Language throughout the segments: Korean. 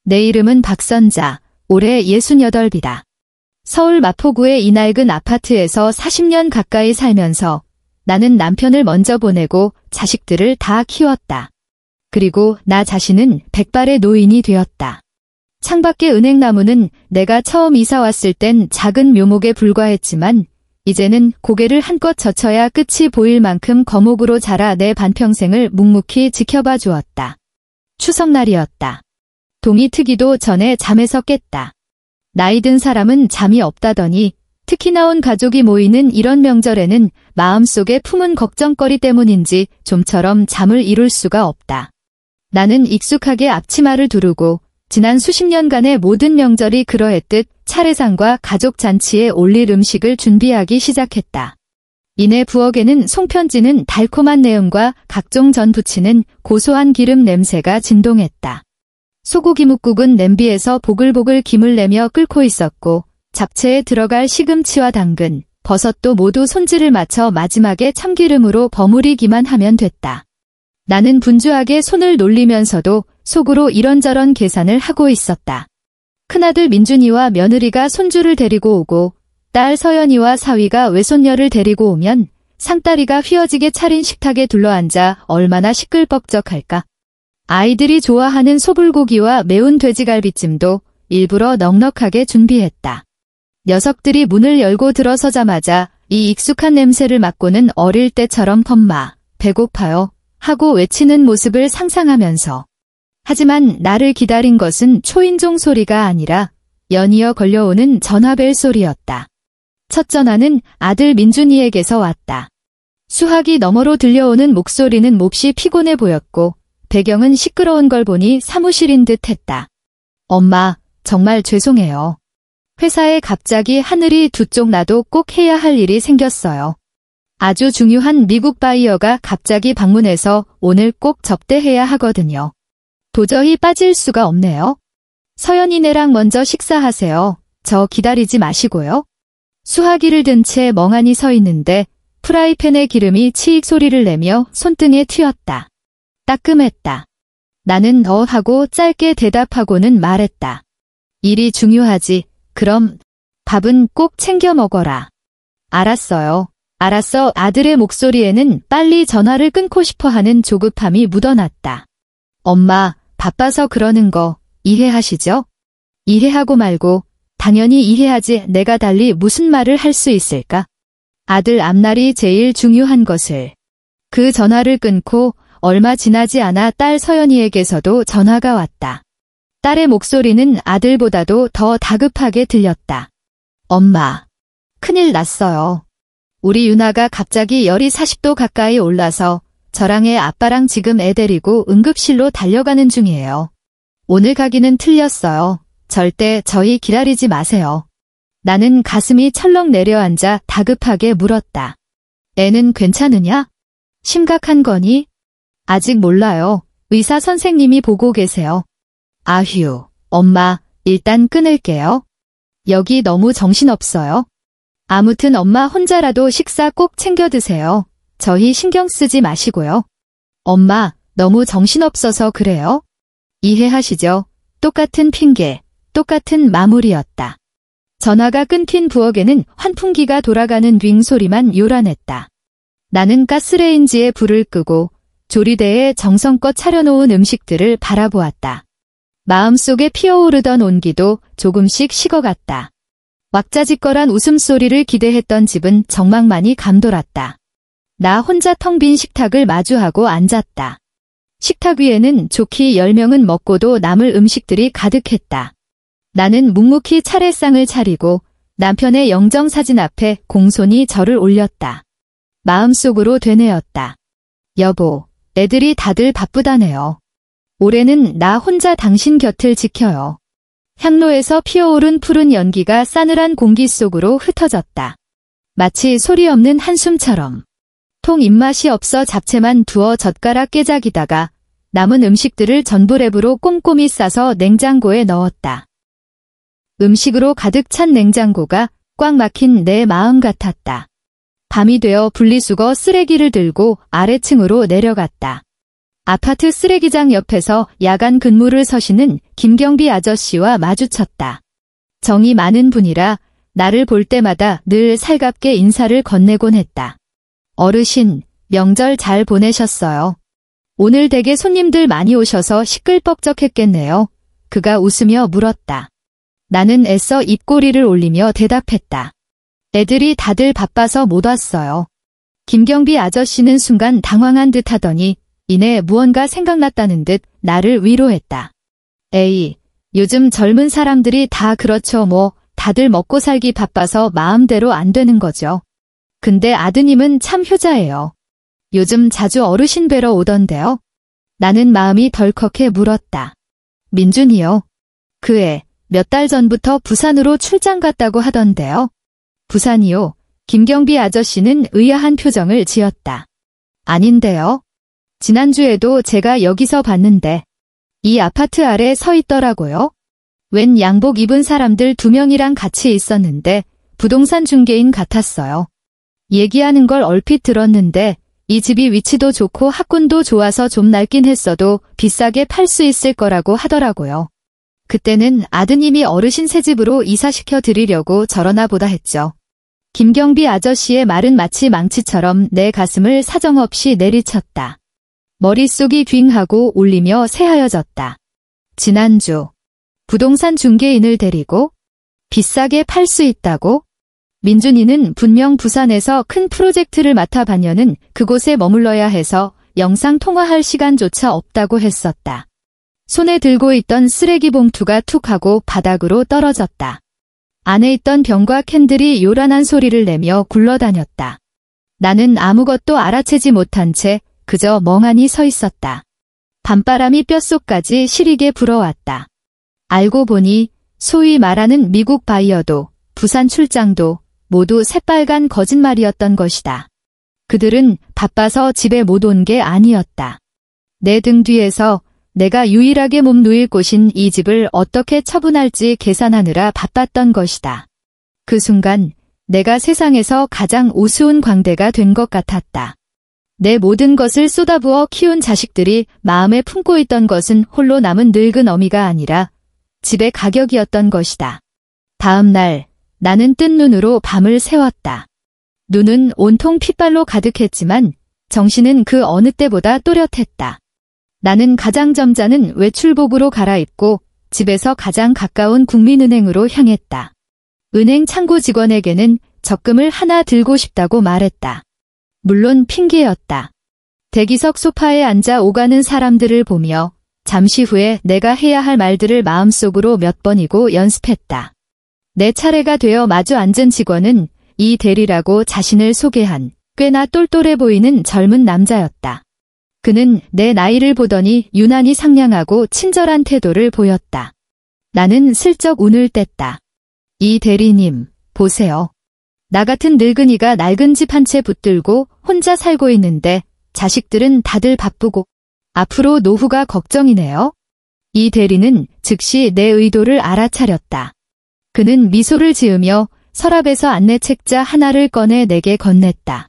내 이름은 박선자, 올해 68이다. 서울 마포구의 이 낡은 아파트에서 40년 가까이 살면서 나는 남편을 먼저 보내고 자식들을 다 키웠다. 그리고 나 자신은 백발의 노인이 되었다. 창밖의 은행나무는 내가 처음 이사 왔을 땐 작은 묘목에 불과했지만 이제는 고개를 한껏 젖혀야 끝이 보일 만큼 거목으로 자라 내 반평생을 묵묵히 지켜봐 주었다. 추석날이었다. 동이 트기도 전에 잠에서 깼다. 나이 든 사람은 잠이 없다더니 특히나 온 가족이 모이는 이런 명절에는 마음속에 품은 걱정거리 때문인지 좀처럼 잠을 이룰 수가 없다. 나는 익숙하게 앞치마를 두르고 지난 수십 년간의 모든 명절이 그러했듯 차례상과 가족 잔치에 올릴 음식을 준비하기 시작했다. 이내 부엌에는 송편지는 달콤한 내음과 각종 전 부치는 고소한 기름 냄새가 진동했다. 소고기 묵국은 냄비에서 보글보글 김을 내며 끓고 있었고 잡채에 들어갈 시금치와 당근, 버섯도 모두 손질을 마쳐 마지막에 참기름으로 버무리기만 하면 됐다. 나는 분주하게 손을 놀리면서도 속으로 이런저런 계산을 하고 있었다. 큰아들 민준이와 며느리가 손주를 데리고 오고 딸 서연이와 사위가 외손녀를 데리고 오면 상다리가 휘어지게 차린 식탁에 둘러앉아 얼마나 시끌벅적할까. 아이들이 좋아하는 소불고기와 매운 돼지갈비찜도 일부러 넉넉하게 준비했다. 녀석들이 문을 열고 들어서자마자 이 익숙한 냄새를 맡고는 어릴 때처럼 엄마, 배고파요 하고 외치는 모습을 상상하면서 하지만 나를 기다린 것은 초인종 소리가 아니라 연이어 걸려오는 전화벨 소리였다. 첫 전화는 아들 민준이에게서 왔다. 수화기 너머로 들려오는 목소리는 몹시 피곤해 보였고 배경은 시끄러운 걸 보니 사무실인 듯 했다. 엄마, 정말 죄송해요. 회사에 갑자기 하늘이 두 쪽 나도 꼭 해야 할 일이 생겼어요. 아주 중요한 미국 바이어가 갑자기 방문해서 오늘 꼭 접대해야 하거든요. 도저히 빠질 수가 없네요. 서연이네랑 먼저 식사하세요. 저 기다리지 마시고요. 수화기를 든 채 멍하니 서 있는데 프라이팬에 기름이 치익 소리를 내며 손등에 튀었다. 따끔했다. 나는 하고 짧게 대답하고는 말했다. 일이 중요하지. 그럼 밥은 꼭 챙겨 먹어라. 알았어요. 알았어. 아들의 목소리에는 빨리 전화를 끊고 싶어하는 조급함이 묻어났다. 엄마, 바빠서 그러는 거 이해하시죠? 이해하고 말고 당연히 이해하지. 내가 달리 무슨 말을 할 수 있을까? 아들 앞날이 제일 중요한 것을. 그 전화를 끊고 얼마 지나지 않아 딸 서연이에게서도 전화가 왔다. 딸의 목소리는 아들보다도 더 다급하게 들렸다. 엄마, 큰일 났어요. 우리 유나가 갑자기 열이 40도 가까이 올라서 저랑 애 아빠랑 지금 애 데리고 응급실로 달려가는 중이에요. 오늘 가기는 틀렸어요. 절대 저희 기다리지 마세요. 나는 가슴이 철렁 내려앉아 다급하게 물었다. 애는 괜찮으냐? 심각한 거니? 아직 몰라요. 의사 선생님이 보고 계세요. 아휴, 엄마, 일단 끊을게요. 여기 너무 정신없어요. 아무튼 엄마 혼자라도 식사 꼭 챙겨 드세요. 저희 신경 쓰지 마시고요. 엄마, 너무 정신없어서 그래요? 이해하시죠? 똑같은 핑계, 똑같은 마무리였다. 전화가 끊긴 부엌에는 환풍기가 돌아가는 윙 소리만 요란했다. 나는 가스레인지에 불을 끄고 조리대에 정성껏 차려놓은 음식들을 바라보았다. 마음속에 피어오르던 온기도 조금씩 식어갔다. 왁자지껄한 웃음소리를 기대했던 집은 정막만이 감돌았다. 나 혼자 텅 빈 식탁을 마주하고 앉았다. 식탁 위에는 좋기 10명은 먹고도 남을 음식들이 가득했다. 나는 묵묵히 차례상을 차리고 남편의 영정사진 앞에 공손히 절을 올렸다. 마음속으로 되뇌었다. 여보, 애들이 다들 바쁘다네요. 올해는 나 혼자 당신 곁을 지켜요. 향로에서 피어오른 푸른 연기가 싸늘한 공기 속으로 흩어졌다. 마치 소리 없는 한숨처럼. 통 입맛이 없어 잡채만 두어 젓가락 깨작이다가 남은 음식들을 전부랩으로 꼼꼼히 싸서 냉장고에 넣었다. 음식으로 가득 찬 냉장고가 꽉 막힌 내 마음 같았다. 밤이 되어 분리수거 쓰레기를 들고 아래층으로 내려갔다. 아파트 쓰레기장 옆에서 야간 근무를 서시는 김경비 아저씨와 마주쳤다. 정이 많은 분이라 나를 볼 때마다 늘 살갑게 인사를 건네곤 했다. 어르신, 명절 잘 보내셨어요. 오늘 댁에 손님들 많이 오셔서 시끌벅적했겠네요. 그가 웃으며 물었다. 나는 애써 입꼬리를 올리며 대답했다. 애들이 다들 바빠서 못 왔어요. 김경비 아저씨는 순간 당황한 듯 하더니 이내 무언가 생각났다는 듯 나를 위로했다. 에이, 요즘 젊은 사람들이 다 그렇죠 뭐. 다들 먹고 살기 바빠서 마음대로 안 되는 거죠. 근데 아드님은 참 효자예요. 요즘 자주 어르신 뵈러 오던데요. 나는 마음이 덜컥해 물었다. 민준이요? 그 애 몇 달 전부터 부산으로 출장 갔다고 하던데요. 부산이요? 김경비 아저씨는 의아한 표정을 지었다. 아닌데요. 지난주에도 제가 여기서 봤는데 이 아파트 아래 서 있더라고요. 웬 양복 입은 사람들 2명이랑 같이 있었는데 부동산 중개인 같았어요. 얘기하는 걸 얼핏 들었는데 이 집이 위치도 좋고 학군도 좋아서 좀 낡긴 했어도 비싸게 팔 수 있을 거라고 하더라고요. 그때는 아드님이 어르신 새 집으로 이사시켜 드리려고 저러나 보다 했죠. 김경비 아저씨의 말은 마치 망치처럼 내 가슴을 사정없이 내리쳤다. 머릿속이 휑하고 울리며 새하여졌다. 지난주 부동산 중개인을 데리고 비싸게 팔 수 있다고? 민준이는 분명 부산에서 큰 프로젝트를 맡아 반년은 그곳에 머물러야 해서 영상 통화할 시간조차 없다고 했었다. 손에 들고 있던 쓰레기 봉투가 툭 하고 바닥으로 떨어졌다. 안에 있던 병과 캔들이 요란한 소리를 내며 굴러다녔다. 나는 아무것도 알아채지 못한 채 그저 멍하니 서 있었다. 밤바람이 뼛속까지 시리게 불어왔다. 알고 보니 소위 말하는 미국 바이어도 부산 출장도 모두 새빨간 거짓말이었던 것이다. 그들은 바빠서 집에 못 온 게 아니었다. 내 등 뒤에서 내가 유일하게 몸 누일 곳인 이 집을 어떻게 처분할지 계산하느라 바빴던 것이다. 그 순간 내가 세상에서 가장 우스운 광대가 된 것 같았다. 내 모든 것을 쏟아부어 키운 자식들이 마음에 품고 있던 것은 홀로 남은 늙은 어미가 아니라 집의 가격이었던 것이다. 다음 날 나는 뜬 눈으로 밤을 새웠다. 눈은 온통 핏발로 가득했지만 정신은 그 어느 때보다 또렷했다. 나는 가장 점잖은 외출복으로 갈아입고 집에서 가장 가까운 국민은행으로 향했다. 은행 창구 직원에게는 적금을 하나 들고 싶다고 말했다. 물론 핑계였다. 대기석 소파에 앉아 오가는 사람들을 보며 잠시 후에 내가 해야 할 말들을 마음속으로 몇 번이고 연습했다. 내 차례가 되어 마주 앉은 직원은 이 대리라고 자신을 소개한 꽤나 똘똘해 보이는 젊은 남자였다. 그는 내 나이를 보더니 유난히 상냥하고 친절한 태도를 보였다. 나는 슬쩍 운을 뗐다. 이 대리님, 보세요. 나 같은 늙은이가 낡은 집 한 채 붙들고 혼자 살고 있는데 자식들은 다들 바쁘고 앞으로 노후가 걱정이네요. 이 대리는 즉시 내 의도를 알아차렸다. 그는 미소를 지으며 서랍에서 안내 책자 하나를 꺼내 내게 건넸다.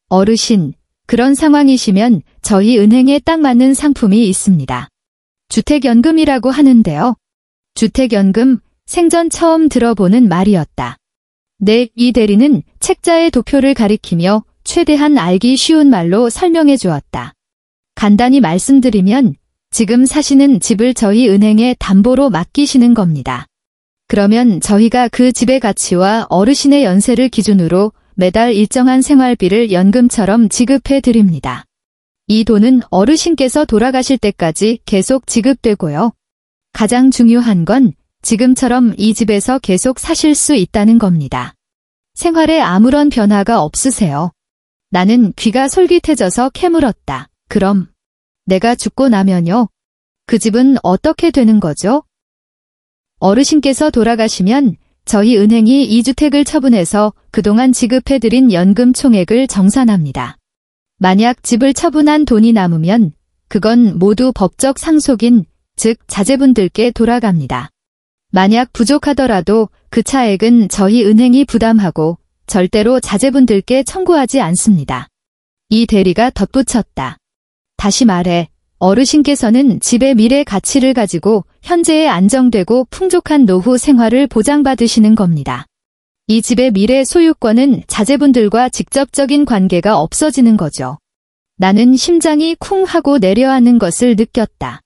어르신, 그런 상황이시면 저희 은행에 딱 맞는 상품이 있습니다. 주택연금이라고 하는데요. 주택연금, 생전 처음 들어보는 말이었다. 이 대리는 책자의 도표를 가리키며 최대한 알기 쉬운 말로 설명해 주었다. 간단히 말씀드리면 지금 사시는 집을 저희 은행에 담보로 맡기시는 겁니다. 그러면 저희가 그 집의 가치와 어르신의 연세를 기준으로 매달 일정한 생활비를 연금처럼 지급해 드립니다. 이 돈은 어르신께서 돌아가실 때까지 계속 지급되고요. 가장 중요한 건 지금처럼 이 집에서 계속 사실 수 있다는 겁니다. 생활에 아무런 변화가 없으세요. 나는 귀가 솔깃해져서 캐물었다. 그럼 내가 죽고 나면요? 그 집은 어떻게 되는 거죠? 어르신께서 돌아가시면 저희 은행이 이 주택을 처분해서 그동안 지급해드린 연금 총액을 정산합니다. 만약 집을 처분한 돈이 남으면 그건 모두 법적 상속인, 즉 자제분들께 돌아갑니다. 만약 부족하더라도 그 차액은 저희 은행이 부담하고 절대로 자제분들께 청구하지 않습니다. 이 대리가 덧붙였다. 다시 말해, 어르신께서는 집의 미래 가치를 가지고 현재의 안정되고 풍족한 노후 생활을 보장받으시는 겁니다. 이 집의 미래 소유권은 자제분들과 직접적인 관계가 없어지는 거죠. 나는 심장이 쿵 하고 내려앉는 것을 느꼈다.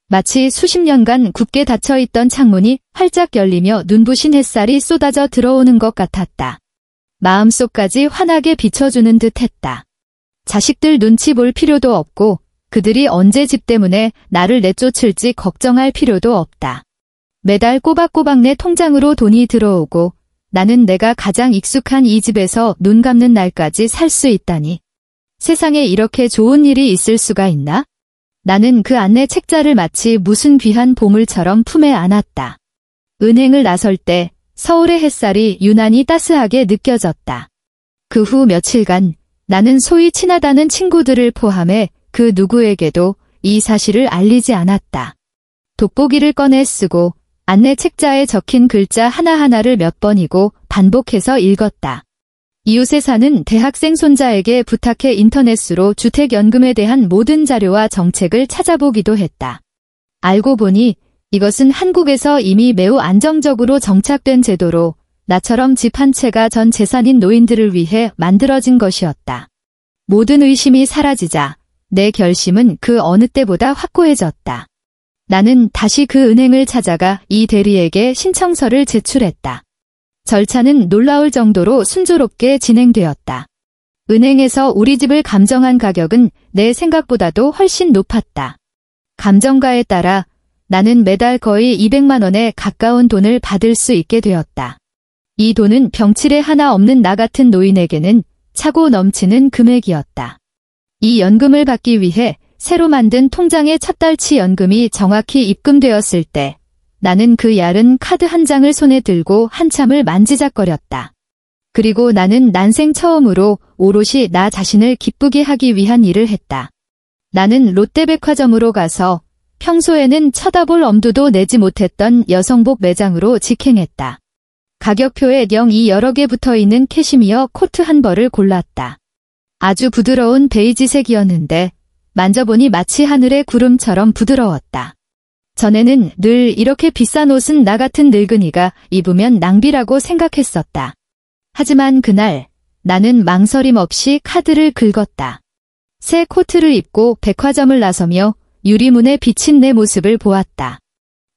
마치 수십 년간 굳게 닫혀있던 창문이 활짝 열리며 눈부신 햇살이 쏟아져 들어오는 것 같았다. 마음속까지 환하게 비춰주는 듯 했다. 자식들 눈치 볼 필요도 없고 그들이 언제 집 때문에 나를 내쫓을지 걱정할 필요도 없다. 매달 꼬박꼬박 내 통장으로 돈이 들어오고 나는 내가 가장 익숙한 이 집에서 눈 감는 날까지 살 수 있다니. 세상에 이렇게 좋은 일이 있을 수가 있나? 나는 그 안내 책자를 마치 무슨 귀한 보물처럼 품에 안았다. 은행을 나설 때 서울의 햇살이 유난히 따스하게 느껴졌다. 그 후 며칠간 나는 소위 친하다는 친구들을 포함해 그 누구에게도 이 사실을 알리지 않았다. 돋보기를 꺼내 쓰고 안내 책자에 적힌 글자 하나하나를 몇 번이고 반복해서 읽었다. 이웃에 사는 대학생 손자에게 부탁해 인터넷으로 주택연금에 대한 모든 자료와 정책을 찾아보기도 했다. 알고 보니 이것은 한국에서 이미 매우 안정적으로 정착된 제도로 나처럼 집 한 채가 전 재산인 노인들을 위해 만들어진 것이었다. 모든 의심이 사라지자 내 결심은 그 어느 때보다 확고해졌다. 나는 다시 그 은행을 찾아가 이 대리에게 신청서를 제출했다. 절차는 놀라울 정도로 순조롭게 진행되었다. 은행에서 우리 집을 감정한 가격은 내 생각보다도 훨씬 높았다. 감정가에 따라 나는 매달 거의 200만 원에 가까운 돈을 받을 수 있게 되었다. 이 돈은 병치레 하나 없는 나 같은 노인에게는 차고 넘치는 금액이었다. 이 연금을 받기 위해 새로 만든 통장의 첫 달치 연금이 정확히 입금되었을 때 나는 그 얇은 카드 한 장을 손에 들고 한참을 만지작거렸다. 그리고 나는 난생 처음으로 오롯이 나 자신을 기쁘게 하기 위한 일을 했다. 나는 롯데백화점으로 가서 평소에는 쳐다볼 엄두도 내지 못했던 여성복 매장으로 직행했다. 가격표에 0이 여러 개 붙어있는 캐시미어 코트 한 벌을 골랐다. 아주 부드러운 베이지색이었는데 만져보니 마치 하늘의 구름처럼 부드러웠다. 전에는 늘 이렇게 비싼 옷은 나 같은 늙은이가 입으면 낭비라고 생각했었다. 하지만 그날 나는 망설임 없이 카드를 긁었다. 새 코트를 입고 백화점을 나서며 유리문에 비친 내 모습을 보았다.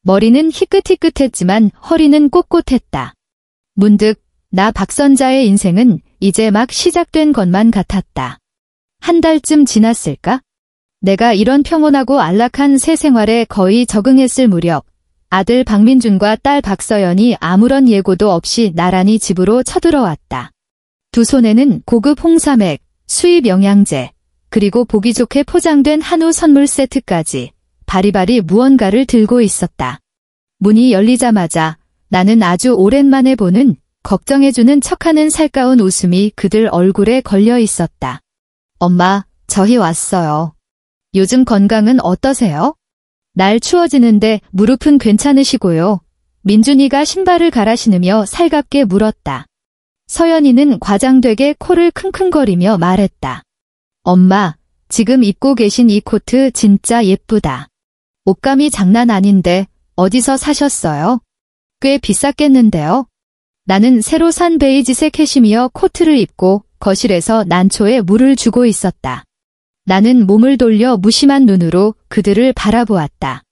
머리는 희끗희끗했지만 허리는 꼿꼿했다. 문득 나 박선자의 인생은 이제 막 시작된 것만 같았다. 한 달쯤 지났을까? 내가 이런 평온하고 안락한 새 생활에 거의 적응했을 무렵 아들 박민준과 딸 박서연이 아무런 예고도 없이 나란히 집으로 쳐들어왔다. 두 손에는 고급 홍삼액, 수입 영양제, 그리고 보기 좋게 포장된 한우 선물 세트까지 바리바리 무언가를 들고 있었다. 문이 열리자마자 나는 아주 오랜만에 보는 걱정해주는 척하는 살가운 웃음이 그들 얼굴에 걸려 있었다. 엄마, 저희 왔어요. 요즘 건강은 어떠세요? 날 추워지는데 무릎은 괜찮으시고요. 민준이가 신발을 갈아 신으며 살갑게 물었다. 서연이는 과장되게 코를 킁킁거리며 말했다. 엄마, 지금 입고 계신 이 코트 진짜 예쁘다. 옷감이 장난 아닌데 어디서 사셨어요? 꽤 비쌌겠는데요? 나는 새로 산 베이지색 캐시미어 코트를 입고 거실에서 난초에 물을 주고 있었다. 나는 몸을 돌려 무심한 눈으로 그들을 바라보았다.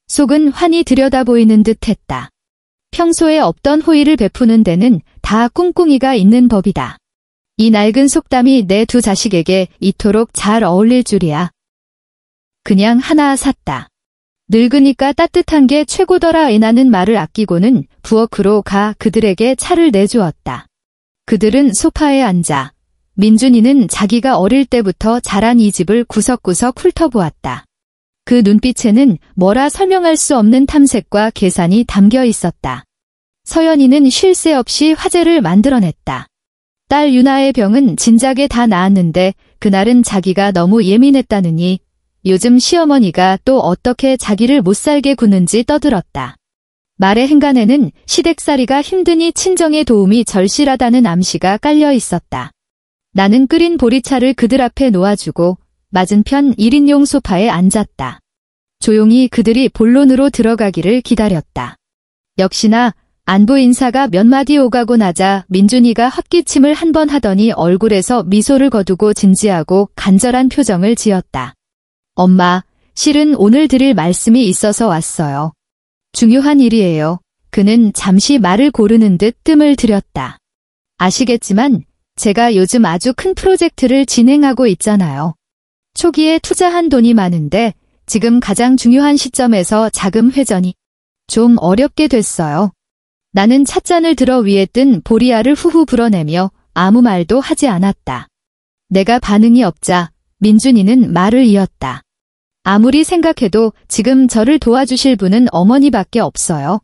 속은 환히 들여다보이는 듯했다. 평소에 없던 호의를 베푸는 데는 다 꿍꿍이가 있는 법이다. 이 낡은 속담이 내 두 자식에게 이토록 잘 어울릴 줄이야. 그냥 하나 샀다. 늙으니까 따뜻한 게 최고더라 애나는 말을 아끼고는 부엌으로 가 그들에게 차를 내주었다. 그들은 소파에 앉아 민준이는 자기가 어릴 때부터 자란 이 집을 구석구석 훑어보았다. 그 눈빛에는 뭐라 설명할 수 없는 탐색과 계산이 담겨 있었다. 서연이는 쉴 새 없이 화제를 만들어냈다. 딸 유나의 병은 진작에 다 나았는데 그날은 자기가 너무 예민했다느니 요즘 시어머니가 또 어떻게 자기를 못살게 구는지 떠들었다. 말의 행간에는 시댁살이가 힘드니 친정의 도움이 절실하다는 암시가 깔려 있었다. 나는 끓인 보리차를 그들 앞에 놓아주고 맞은편 1인용 소파에 앉았다. 조용히 그들이 본론으로 들어가기를 기다렸다. 역시나 안부 인사가 몇 마디 오가고 나자 민준이가 헛기침을 한 번 하더니 얼굴에서 미소를 거두고 진지하고 간절한 표정을 지었다. 엄마, 실은 오늘 드릴 말씀이 있어서 왔어요. 중요한 일이에요. 그는 잠시 말을 고르는 듯 뜸을 들였다. 아시겠지만 제가 요즘 아주 큰 프로젝트를 진행하고 있잖아요. 초기에 투자한 돈이 많은데 지금 가장 중요한 시점에서 자금 회전이 좀 어렵게 됐어요. 나는 찻잔을 들어 위에 뜬 보리알을 후후 불어내며 아무 말도 하지 않았다. 내가 반응이 없자 민준이는 말을 이었다. 아무리 생각해도 지금 저를 도와주실 분은 어머니밖에 없어요.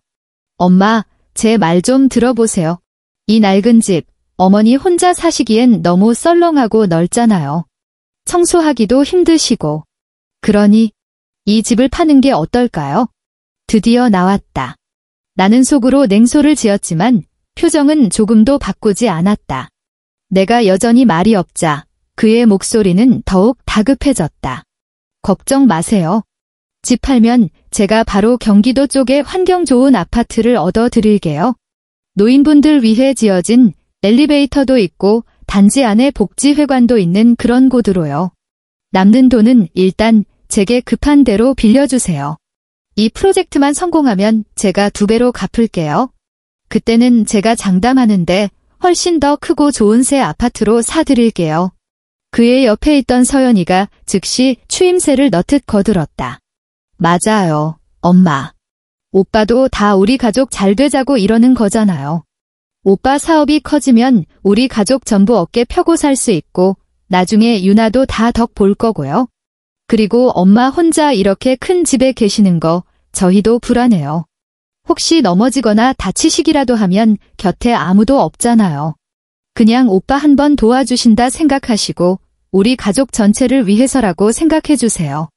엄마, 제 말 좀 들어보세요. 이 낡은 집, 어머니 혼자 사시기엔 너무 썰렁하고 넓잖아요. 청소하기도 힘드시고. 그러니 이 집을 파는 게 어떨까요? 드디어 나왔다. 나는 속으로 냉소를 지었지만 표정은 조금도 바꾸지 않았다. 내가 여전히 말이 없자 그의 목소리는 더욱 다급해졌다. 걱정 마세요. 집 팔면 제가 바로 경기도 쪽에 환경 좋은 아파트를 얻어 드릴게요. 노인분들 위해 지어진 엘리베이터도 있고 단지 안에 복지회관도 있는 그런 곳으로요. 남는 돈은 일단 제게 급한 대로 빌려주세요. 이 프로젝트만 성공하면 제가 2배로 갚을게요. 그때는 제가 장담하는데 훨씬 더 크고 좋은 새 아파트로 사드릴게요. 그의 옆에 있던 서연이가 즉시 추임새를 넣듯 거들었다. 맞아요, 엄마. 오빠도 다 우리 가족 잘 되자고 이러는 거잖아요. 오빠 사업이 커지면 우리 가족 전부 어깨 펴고 살 수 있고 나중에 유나도 다 덕 볼 거고요. 그리고 엄마 혼자 이렇게 큰 집에 계시는 거 저희도 불안해요. 혹시 넘어지거나 다치시기라도 하면 곁에 아무도 없잖아요. 그냥 오빠 한번 도와주신다 생각하시고 우리 가족 전체를 위해서라고 생각해주세요.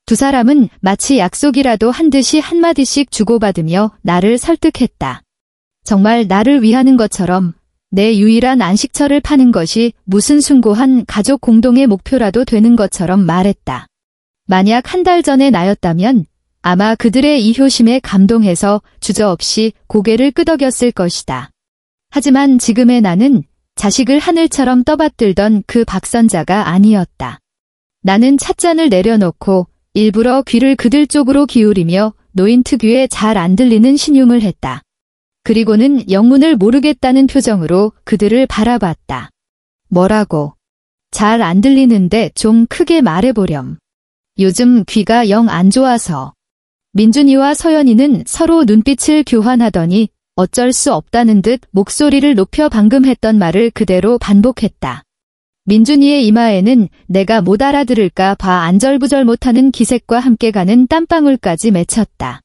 두 사람은 마치 약속이라도 한 듯이 한마디씩 주고받으며 나를 설득했다. 정말 나를 위하는 것처럼 내 유일한 안식처를 파는 것이 무슨 숭고한 가족 공동의 목표라도 되는 것처럼 말했다. 만약 한 달 전의 나였다면 아마 그들의 이 효심에 감동해서 주저없이 고개를 끄덕였을 것이다. 하지만 지금의 나는 자식을 하늘처럼 떠받들던 그 박선자가 아니었다. 나는 찻잔을 내려놓고 일부러 귀를 그들 쪽으로 기울이며 노인 특유의 잘 안 들리는 신용을 했다. 그리고는 영문을 모르겠다는 표정으로 그들을 바라봤다. 뭐라고? 잘 안 들리는데 좀 크게 말해보렴. 요즘 귀가 영 안 좋아서. 민준이와 서연이는 서로 눈빛을 교환하더니 어쩔 수 없다는 듯 목소리를 높여 방금 했던 말을 그대로 반복했다. 민준이의 이마에는 내가 못 알아들을까 봐 안절부절 못하는 기색과 함께 가는 땀방울까지 맺혔다.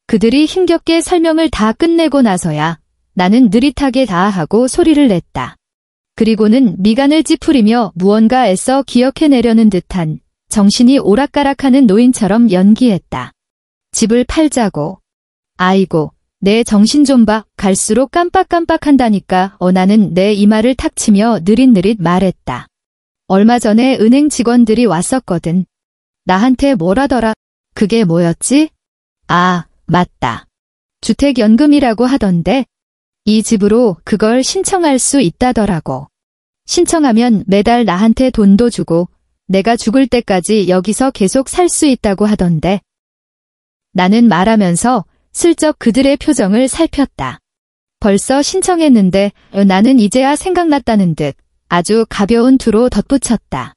그들이 힘겹게 설명을 다 끝내고 나서야 나는 느릿하게 다하고 소리를 냈다. 그리고는 미간을 찌푸리며 무언가 애써 기억해내려는 듯한 정신이 오락가락하는 노인처럼 연기했다. 집을 팔자고. 아이고, 내 정신 좀 봐. 갈수록 깜빡깜빡한다니까. 나는 내 이마를 탁 치며 느릿느릿 말했다. 얼마 전에 은행 직원들이 왔었거든. 나한테 뭐라더라. 그게 뭐였지? 아, 맞다. 주택연금이라고 하던데 이 집으로 그걸 신청할 수 있다더라고. 신청하면 매달 나한테 돈도 주고 내가 죽을 때까지 여기서 계속 살 수 있다고 하던데. 나는 말하면서 슬쩍 그들의 표정을 살폈다. 벌써 신청했는데 나는 이제야 생각났다는 듯 아주 가벼운 투로 덧붙였다.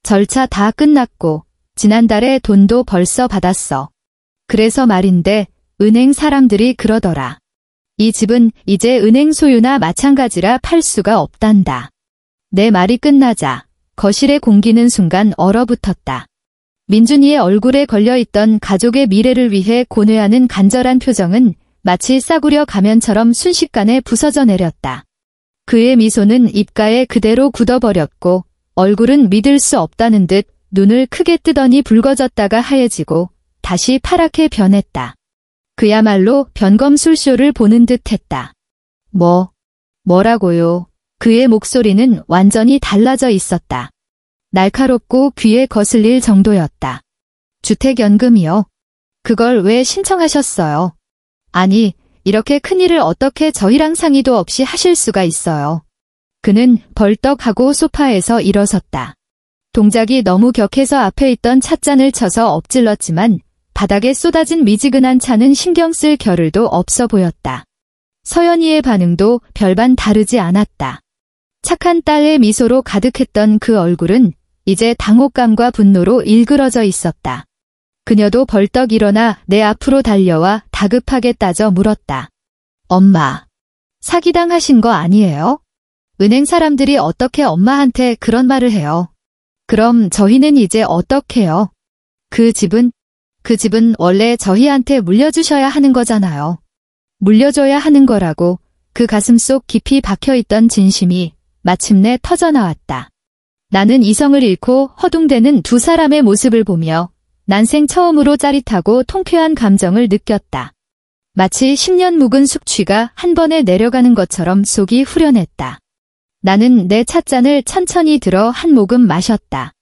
절차 다 끝났고 지난달에 돈도 벌써 받았어. 그래서 말인데 은행 사람들이 그러더라. 이 집은 이제 은행 소유나 마찬가지라 팔 수가 없단다. 내 말이 끝나자 거실에 공기는 순간 얼어붙었다. 민준이의 얼굴에 걸려있던 가족의 미래를 위해 고뇌하는 간절한 표정은 마치 싸구려 가면처럼 순식간에 부서져 내렸다. 그의 미소는 입가에 그대로 굳어버렸고 얼굴은 믿을 수 없다는 듯 눈을 크게 뜨더니 붉어졌다가 하얘지고 다시 파랗게 변했다. 그야말로 변검술쇼를 보는 듯 했다. 뭐라고요? 그의 목소리는 완전히 달라져 있었다. 날카롭고 귀에 거슬릴 정도였다. 주택연금이요? 그걸 왜 신청하셨어요? 아니, 이렇게 큰일을 어떻게 저희랑 상의도 없이 하실 수가 있어요. 그는 벌떡하고 소파에서 일어섰다. 동작이 너무 격해서 앞에 있던 찻잔을 쳐서 엎질렀지만 바닥에 쏟아진 미지근한 차는 신경 쓸 겨를도 없어 보였다. 서연이의 반응도 별반 다르지 않았다. 착한 딸의 미소로 가득했던 그 얼굴은 이제 당혹감과 분노로 일그러져 있었다. 그녀도 벌떡 일어나 내 앞으로 달려와 다급하게 따져 물었다. 엄마, 사기당하신 거 아니에요? 은행 사람들이 어떻게 엄마한테 그런 말을 해요? 그럼 저희는 이제 어떡해요? 그 집은 원래 저희한테 물려주셔야 하는 거잖아요. 물려줘야 하는 거라고. 그 가슴속 깊이 박혀있던 진심이 마침내 터져나왔다. 나는 이성을 잃고 허둥대는 두 사람의 모습을 보며 난생 처음으로 짜릿하고 통쾌한 감정을 느꼈다. 마치 10년 묵은 숙취가 한 번에 내려가는 것처럼 속이 후련했다. 나는 내 찻잔을 천천히 들어 한 모금 마셨다.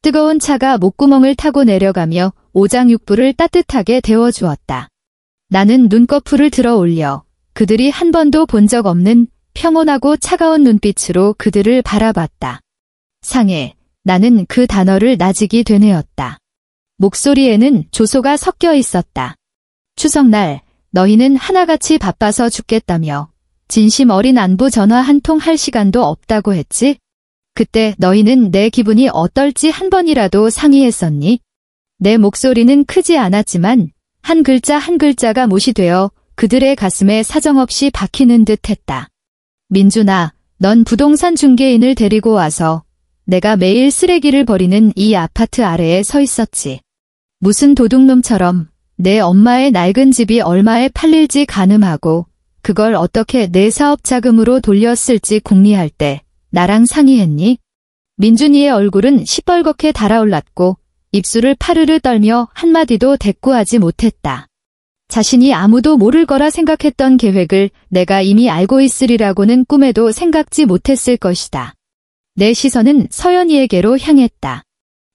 뜨거운 차가 목구멍을 타고 내려가며 오장육부를 따뜻하게 데워주었다. 나는 눈꺼풀을 들어 올려 그들이 한 번도 본 적 없는 평온하고 차가운 눈빛으로 그들을 바라봤다. 상해, 나는 그 단어를 나직이 되뇌었다. 목소리에는 조소가 섞여 있었다. 추석날 너희는 하나같이 바빠서 죽겠다며 진심 어린 안부 전화 한 통 할 시간도 없다고 했지? 그때 너희는 내 기분이 어떨지 한 번이라도 상의했었니? 내 목소리는 크지 않았지만 한 글자 한 글자가 못이 되어 그들의 가슴에 사정없이 박히는 듯 했다. 민준아, 넌 부동산 중개인을 데리고 와서 내가 매일 쓰레기를 버리는 이 아파트 아래에 서 있었지. 무슨 도둑놈처럼 내 엄마의 낡은 집이 얼마에 팔릴지 가늠하고 그걸 어떻게 내 사업 자금으로 돌렸을지 궁리할 때 나랑 상의했니? 민준이의 얼굴은 시뻘겋게 달아올랐고 입술을 파르르 떨며 한마디도 대꾸하지 못했다. 자신이 아무도 모를 거라 생각했던 계획을 내가 이미 알고 있으리라고는 꿈에도 생각지 못했을 것이다. 내 시선은 서연이에게로 향했다.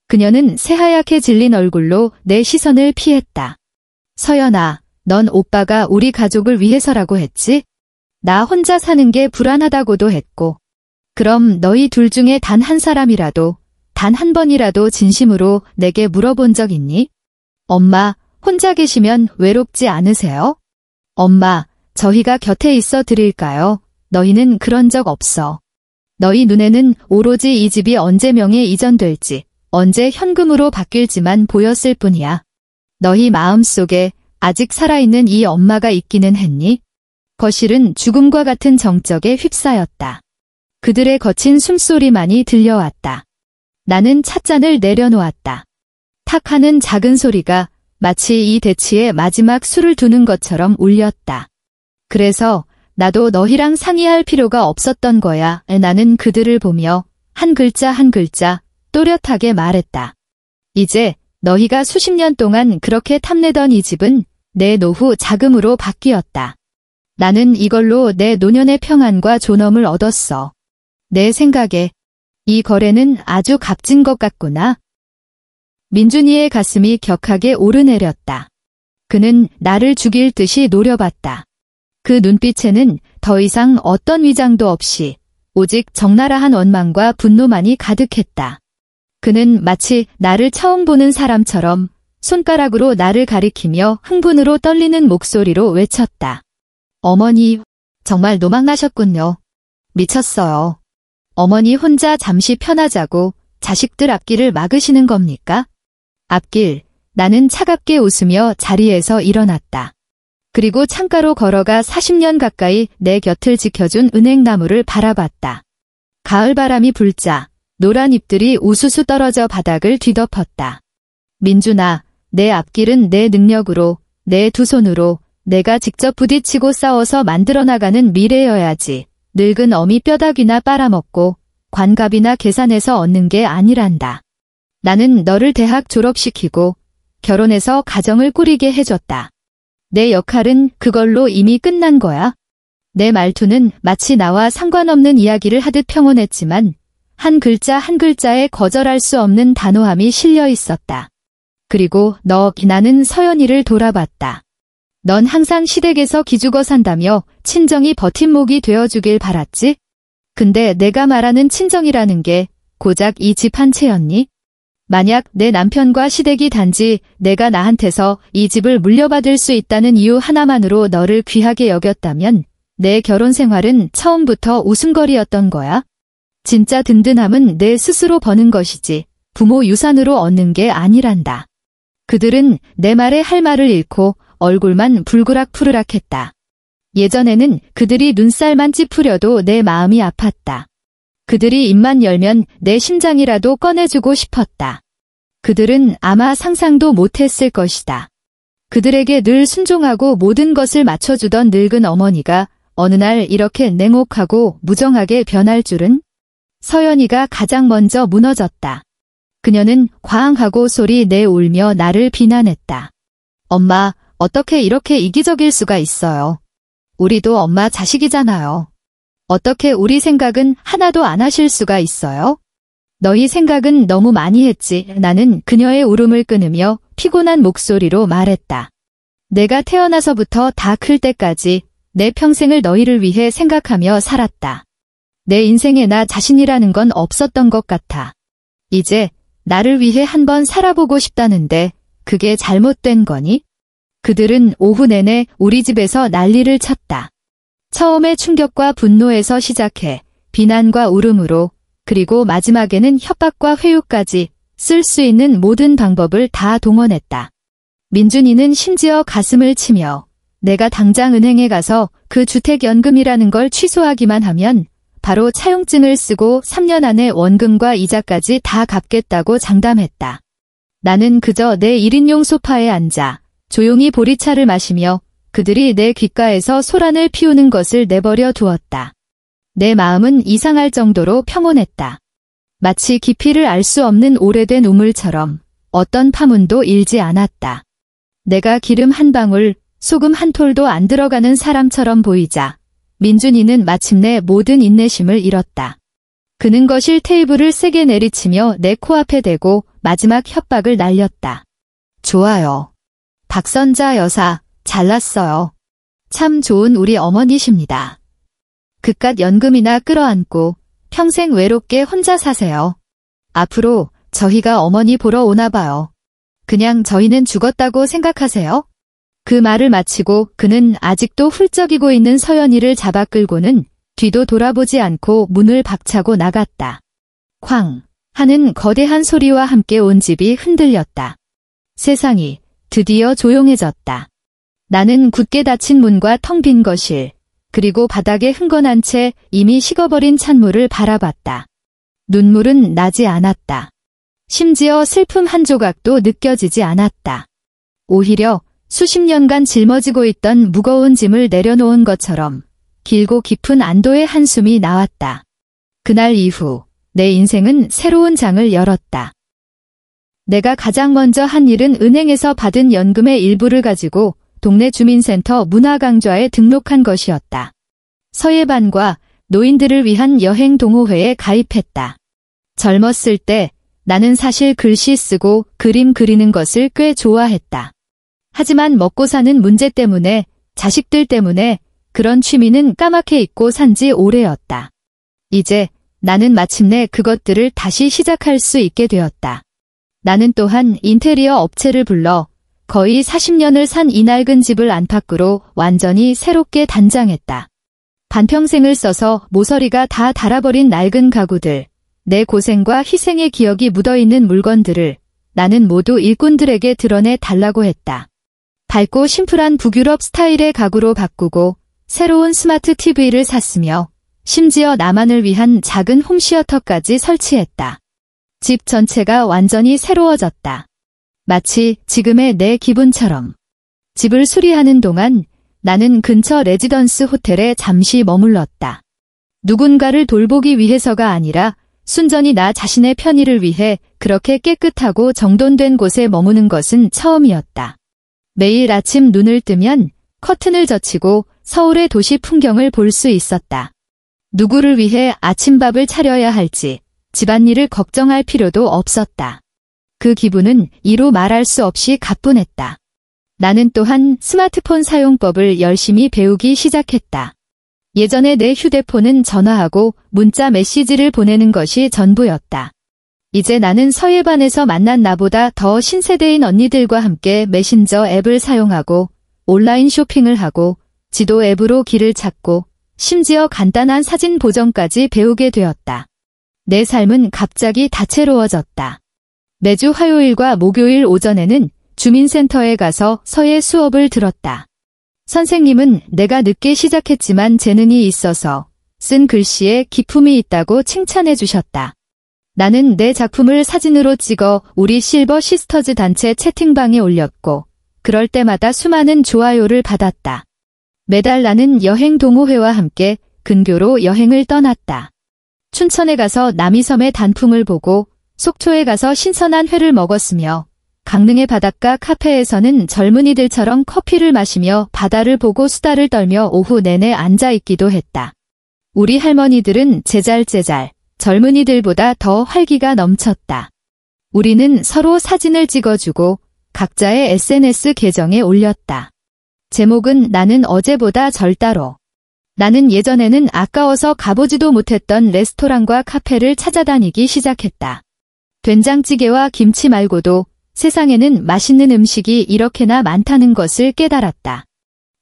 그녀는 새하얗게 질린 얼굴로 내 시선을 피했다. 서연아, 넌 오빠가 우리 가족을 위해서라고 했지? 나 혼자 사는 게 불안하다고도 했고. 그럼 너희 둘 중에 단 한 사람이라도, 단 한 번이라도 진심으로 내게 물어본 적 있니? 엄마, 혼자 계시면 외롭지 않으세요? 엄마, 저희가 곁에 있어 드릴까요? 너희는 그런 적 없어. 너희 눈에는 오로지 이 집이 언제 명예 이전될지, 언제 현금으로 바뀔지만 보였을 뿐이야. 너희 마음속에 아직 살아있는 이 엄마가 있기는 했니? 거실은 죽음과 같은 정적에 휩싸였다. 그들의 거친 숨소리만이 들려왔다. 나는 찻잔을 내려놓았다. 탁 하는 작은 소리가 마치 이 대치에 마지막 술을 두는 것처럼 울렸다. 그래서 나도 너희랑 상의할 필요가 없었던 거야. 나는 그들을 보며 한 글자 한 글자 또렷하게 말했다. 이제 너희가 수십 년 동안 그렇게 탐내던 이 집은 내 노후 자금으로 바뀌었다. 나는 이걸로 내 노년의 평안과 존엄을 얻었어. 내 생각에 이 거래는 아주 값진 것 같구나. 민준이의 가슴이 격하게 오르내렸다. 그는 나를 죽일 듯이 노려봤다. 그 눈빛에는 더 이상 어떤 위장도 없이 오직 적나라한 원망과 분노만이 가득했다. 그는 마치 나를 처음 보는 사람처럼 손가락으로 나를 가리키며 흥분으로 떨리는 목소리로 외쳤다. 어머니, 정말 노망나셨군요. 미쳤어요. 어머니 혼자 잠시 편하자고 자식들 앞길을 막으시는 겁니까? 앞길, 나는 차갑게 웃으며 자리에서 일어났다. 그리고 창가로 걸어가 40년 가까이 내 곁을 지켜준 은행나무를 바라봤다. 가을바람이 불자 노란 잎들이 우수수 떨어져 바닥을 뒤덮었다. 민준아, 내 앞길은 내 능력으로, 내 두 손으로 내가 직접 부딪히고 싸워서 만들어 나가는 미래여야지. 늙은 어미 뼈다귀나 빨아먹고 관갑이나 계산해서 얻는 게 아니란다. 나는 너를 대학 졸업시키고 결혼해서 가정을 꾸리게 해줬다. 내 역할은 그걸로 이미 끝난 거야. 내 말투는 마치 나와 상관없는 이야기를 하듯 평온했지만 한 글자 한 글자에 거절할 수 없는 단호함이 실려 있었다. 그리고 나는 서연이를 돌아봤다. 넌 항상 시댁에서 기죽어 산다며 친정이 버팀목이 되어주길 바랐지? 근데 내가 말하는 친정이라는 게 고작 이 집 한 채였니? 만약 내 남편과 시댁이 단지 내가 나한테서 이 집을 물려받을 수 있다는 이유 하나만으로 너를 귀하게 여겼다면 내 결혼 생활은 처음부터 웃음거리였던 거야. 진짜 든든함은 내 스스로 버는 것이지 부모 유산으로 얻는 게 아니란다. 그들은 내 말에 할 말을 잃고 얼굴만 불그락푸르락했다. 예전에는 그들이 눈살만 찌푸려도 내 마음이 아팠다. 그들이 입만 열면 내 심장이라도 꺼내주고 싶었다. 그들은 아마 상상도 못했을 것이다. 그들에게 늘 순종하고 모든 것을 맞춰주던 늙은 어머니가 어느 날 이렇게 냉혹하고 무정하게 변할 줄은? 서연이가 가장 먼저 무너졌다. 그녀는 과항하고 소리 내 울며 나를 비난했다. 엄마, 어떻게 이렇게 이기적일 수가 있어요. 우리도 엄마 자식이잖아요. 어떻게 우리 생각은 하나도 안 하실 수가 있어요? 너희 생각은 너무 많이 했지. 나는 그녀의 울음을 끊으며 피곤한 목소리로 말했다. 내가 태어나서부터 다 클 때까지 내 평생을 너희를 위해 생각하며 살았다. 내 인생에 나 자신이라는 건 없었던 것 같아. 이제 나를 위해 한번 살아보고 싶다는데 그게 잘못된 거니? 그들은 오후 내내 우리 집에서 난리를 쳤다. 처음에 충격과 분노에서 시작해 비난과 울음으로 그리고 마지막에는 협박과 회유까지 쓸 수 있는 모든 방법을 다 동원했다. 민준이는 심지어 가슴을 치며 내가 당장 은행에 가서 그 주택연금이라는 걸 취소하기만 하면 바로 차용증을 쓰고 3년 안에 원금과 이자까지 다 갚겠다고 장담했다. 나는 그저 내 1인용 소파에 앉아 조용히 보리차를 마시며 그들이 내 귓가에서 소란을 피우는 것을 내버려 두었다. 내 마음은 이상할 정도로 평온했다. 마치 깊이를 알 수 없는 오래된 우물처럼 어떤 파문도 일지 않았다. 내가 기름 한 방울, 소금 한 톨도 안 들어가는 사람처럼 보이자 민준이는 마침내 모든 인내심을 잃었다. 그는 거실 테이블을 세게 내리치며 내 코앞에 대고 마지막 협박을 날렸다. 좋아요. 박선자 여사, 잘났어요. 참 좋은 우리 어머니십니다. 그깟 연금이나 끌어안고 평생 외롭게 혼자 사세요. 앞으로 저희가 어머니 보러 오나 봐요. 그냥 저희는 죽었다고 생각하세요? 그 말을 마치고 그는 아직도 훌쩍이고 있는 서연이를 잡아 끌고는 뒤도 돌아보지 않고 문을 박차고 나갔다. 쾅 하는 거대한 소리와 함께 온 집이 흔들렸다. 세상이 드디어 조용해졌다. 나는 굳게 닫힌 문과 텅 빈 거실, 그리고 바닥에 흥건한 채 이미 식어버린 찬물을 바라봤다. 눈물은 나지 않았다. 심지어 슬픔 한 조각도 느껴지지 않았다. 오히려 수십 년간 짊어지고 있던 무거운 짐을 내려놓은 것처럼 길고 깊은 안도의 한숨이 나왔다. 그날 이후 내 인생은 새로운 장을 열었다. 내가 가장 먼저 한 일은 은행에서 받은 연금의 일부를 가지고 동네 주민센터 문화강좌에 등록한 것이었다. 서예반과 노인들을 위한 여행 동호회에 가입했다. 젊었을 때 나는 사실 글씨 쓰고 그림 그리는 것을 꽤 좋아했다. 하지만 먹고 사는 문제 때문에, 자식들 때문에 그런 취미는 까맣게 잊고 산 지 오래였다. 이제 나는 마침내 그것들을 다시 시작할 수 있게 되었다. 나는 또한 인테리어 업체를 불러 거의 40년을 산 이 낡은 집을 안팎으로 완전히 새롭게 단장했다. 반평생을 써서 모서리가 다 닳아버린 낡은 가구들, 내 고생과 희생의 기억이 묻어있는 물건들을 나는 모두 일꾼들에게 드러내 달라고 했다. 밝고 심플한 북유럽 스타일의 가구로 바꾸고 새로운 스마트 TV를 샀으며 심지어 나만을 위한 작은 홈시어터까지 설치했다. 집 전체가 완전히 새로워졌다. 마치 지금의 내 기분처럼. 집을 수리하는 동안 나는 근처 레지던스 호텔에 잠시 머물렀다. 누군가를 돌보기 위해서가 아니라 순전히 나 자신의 편의를 위해 그렇게 깨끗하고 정돈된 곳에 머무는 것은 처음이었다. 매일 아침 눈을 뜨면 커튼을 젖히고 서울의 도시 풍경을 볼 수 있었다. 누구를 위해 아침밥을 차려야 할지, 집안일을 걱정할 필요도 없었다. 그 기분은 이루 말할 수 없이 가뿐했다. 나는 또한 스마트폰 사용법을 열심히 배우기 시작했다. 예전에 내 휴대폰은 전화하고 문자 메시지를 보내는 것이 전부였다. 이제 나는 서예반에서 만난 나보다 더 신세대인 언니들과 함께 메신저 앱을 사용하고 온라인 쇼핑을 하고 지도 앱으로 길을 찾고 심지어 간단한 사진 보정까지 배우게 되었다. 내 삶은 갑자기 다채로워졌다. 매주 화요일과 목요일 오전에는 주민센터에 가서 서예 수업을 들었다. 선생님은 내가 늦게 시작했지만 재능이 있어서 쓴 글씨에 기품이 있다고 칭찬해 주셨다. 나는 내 작품을 사진으로 찍어 우리 실버 시스터즈 단체 채팅방에 올렸고 그럴 때마다 수많은 좋아요를 받았다. 매달 나는 여행 동호회와 함께 근교로 여행을 떠났다. 춘천에 가서 남이섬의 단풍을 보고 속초에 가서 신선한 회를 먹었으며 강릉의 바닷가 카페에서는 젊은이들처럼 커피를 마시며 바다를 보고 수다를 떨며 오후 내내 앉아있기도 했다. 우리 할머니들은 제잘제잘 젊은이들보다 더 활기가 넘쳤다. 우리는 서로 사진을 찍어주고 각자의 SNS 계정에 올렸다. 제목은 나는 어제보다 절따로. 나는 예전에는 아까워서 가보지도 못했던 레스토랑과 카페를 찾아다니기 시작했다. 된장찌개와 김치 말고도 세상에는 맛있는 음식이 이렇게나 많다는 것을 깨달았다.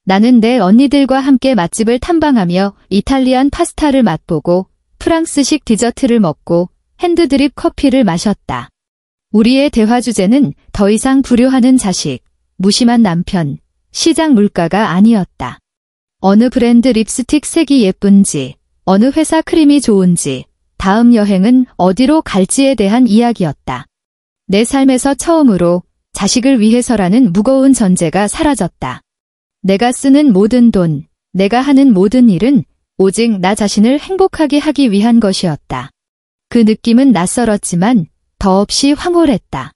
나는 내 언니들과 함께 맛집을 탐방하며 이탈리안 파스타를 맛보고 프랑스식 디저트를 먹고 핸드드립 커피를 마셨다. 우리의 대화 주제는 더 이상 불효하는 자식, 무심한 남편, 시장 물가가 아니었다. 어느 브랜드 립스틱 색이 예쁜지, 어느 회사 크림이 좋은지, 다음 여행은 어디로 갈지에 대한 이야기였다. 내 삶에서 처음으로 자식을 위해서라는 무거운 전제가 사라졌다. 내가 쓰는 모든 돈, 내가 하는 모든 일은 오직 나 자신을 행복하게 하기 위한 것이었다. 그 느낌은 낯설었지만 더없이 황홀했다.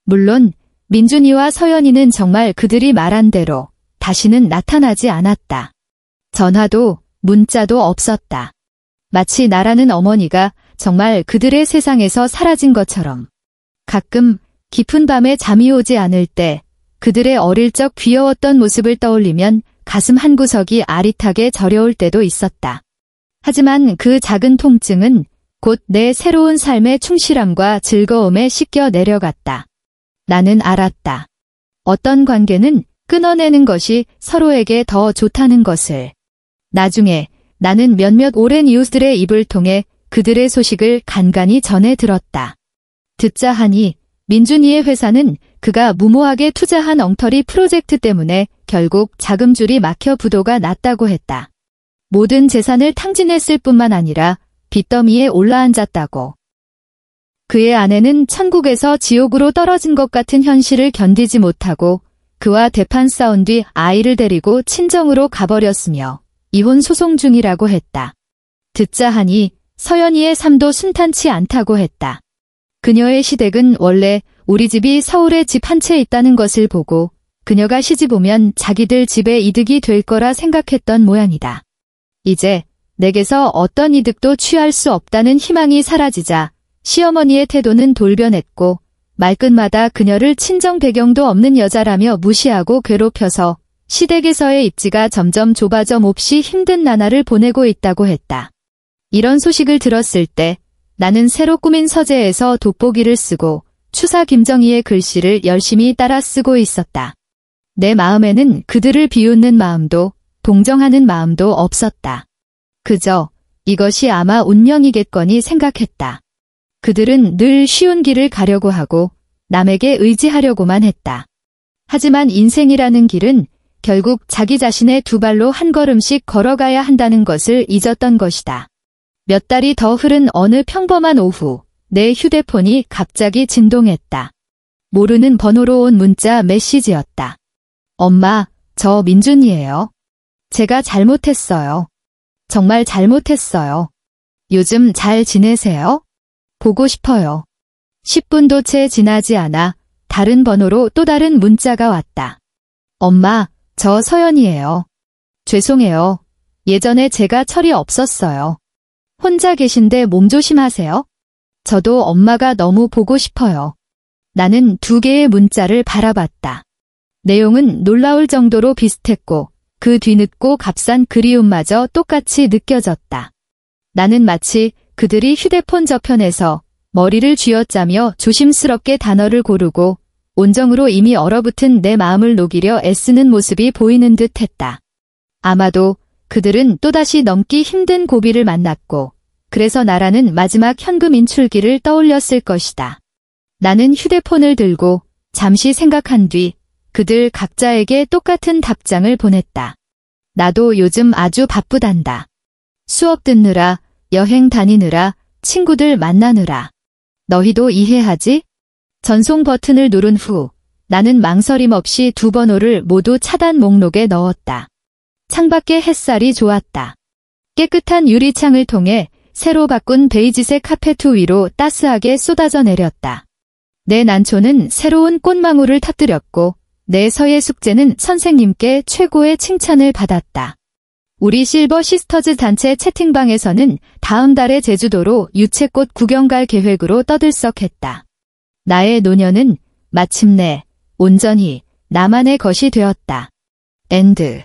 물론 민준이와 서연이는 정말 그들이 말한 대로 다시는 나타나지 않았다. 전화도 문자도 없었다. 마치 나라는 어머니가 정말 그들의 세상에서 사라진 것처럼. 가끔 깊은 밤에 잠이 오지 않을 때 그들의 어릴 적 귀여웠던 모습을 떠올리면 가슴 한구석이 아릿하게 저려올 때도 있었다. 하지만 그 작은 통증은 곧 내 새로운 삶의 충실함과 즐거움에 씻겨 내려갔다. 나는 알았다. 어떤 관계는 끊어내는 것이 서로에게 더 좋다는 것을. 나중에 나는 몇몇 오랜 이웃들의 입을 통해 그들의 소식을 간간히 전해 들었다. 듣자 하니 민준이의 회사는 그가 무모하게 투자한 엉터리 프로젝트 때문에 결국 자금줄이 막혀 부도가 났다고 했다. 모든 재산을 탕진했을 뿐만 아니라 빚더미에 올라앉았다고. 그의 아내는 천국에서 지옥으로 떨어진 것 같은 현실을 견디지 못하고 그와 대판 싸운 뒤 아이를 데리고 친정으로 가버렸으며 이혼 소송 중이라고 했다. 듣자 하니 서연이의 삶도 순탄치 않다고 했다. 그녀의 시댁은 원래 우리 집이 서울에 집 한 채 있다는 것을 보고 그녀가 시집 오면 자기들 집에 이득이 될 거라 생각했던 모양이다. 이제 내게서 어떤 이득도 취할 수 없다는 희망이 사라지자 시어머니의 태도는 돌변했고 말끝마다 그녀를 친정 배경도 없는 여자라며 무시하고 괴롭혀서 시댁에서의 입지가 점점 좁아져 몹시 힘든 나날을 보내고 있다고 했다. 이런 소식을 들었을 때 나는 새로 꾸민 서재에서 돋보기를 쓰고 추사 김정희의 글씨를 열심히 따라 쓰고 있었다. 내 마음에는 그들을 비웃는 마음도 동정하는 마음도 없었다. 그저 이것이 아마 운명이겠거니 생각했다. 그들은 늘 쉬운 길을 가려고 하고 남에게 의지하려고만 했다. 하지만 인생이라는 길은 결국 자기 자신의 두 발로 한 걸음씩 걸어가야 한다는 것을 잊었던 것이다. 몇 달이 더 흐른 어느 평범한 오후, 내 휴대폰이 갑자기 진동했다. 모르는 번호로 온 문자 메시지였다. 엄마, 저 민준이에요. 제가 잘못했어요. 정말 잘못했어요. 요즘 잘 지내세요? 보고 싶어요. 10분도 채 지나지 않아 다른 번호로 또 다른 문자가 왔다. 엄마, 저 서연이에요. 죄송해요. 예전에 제가 철이 없었어요. 혼자 계신데 몸 조심하세요. 저도 엄마가 너무 보고 싶어요. 나는 2개의 문자를 바라봤다. 내용은 놀라울 정도로 비슷했고 그 뒤늦고 값싼 그리움마저 똑같이 느껴졌다. 나는 마치 그들이 휴대폰 저편에서 머리를 쥐어짜며 조심스럽게 단어를 고르고 온정으로 이미 얼어붙은 내 마음을 녹이려 애쓰는 모습이 보이는 듯 했다. 아마도 그들은 또다시 넘기 힘든 고비를 만났고 그래서 나라는 마지막 현금 인출기를 떠올렸을 것이다. 나는 휴대폰을 들고 잠시 생각한 뒤 그들 각자에게 똑같은 답장을 보냈다. 나도 요즘 아주 바쁘단다. 수업 듣느라, 여행 다니느라, 친구들 만나느라. 너희도 이해하지? 전송 버튼을 누른 후 나는 망설임 없이 2번호를 모두 차단 목록에 넣었다. 창밖의 햇살이 좋았다. 깨끗한 유리창을 통해 새로 바꾼 베이지색 카페트 위로 따스하게 쏟아져 내렸다. 내 난초는 새로운 꽃망울을 터뜨렸고 내 서예 숙제는 선생님께 최고의 칭찬을 받았다. 우리 실버 시스터즈 단체 채팅방에서는 다음 달에 제주도로 유채꽃 구경 갈 계획으로 떠들썩했다. 나의 노년은 마침내 온전히 나만의 것이 되었다. 엔드.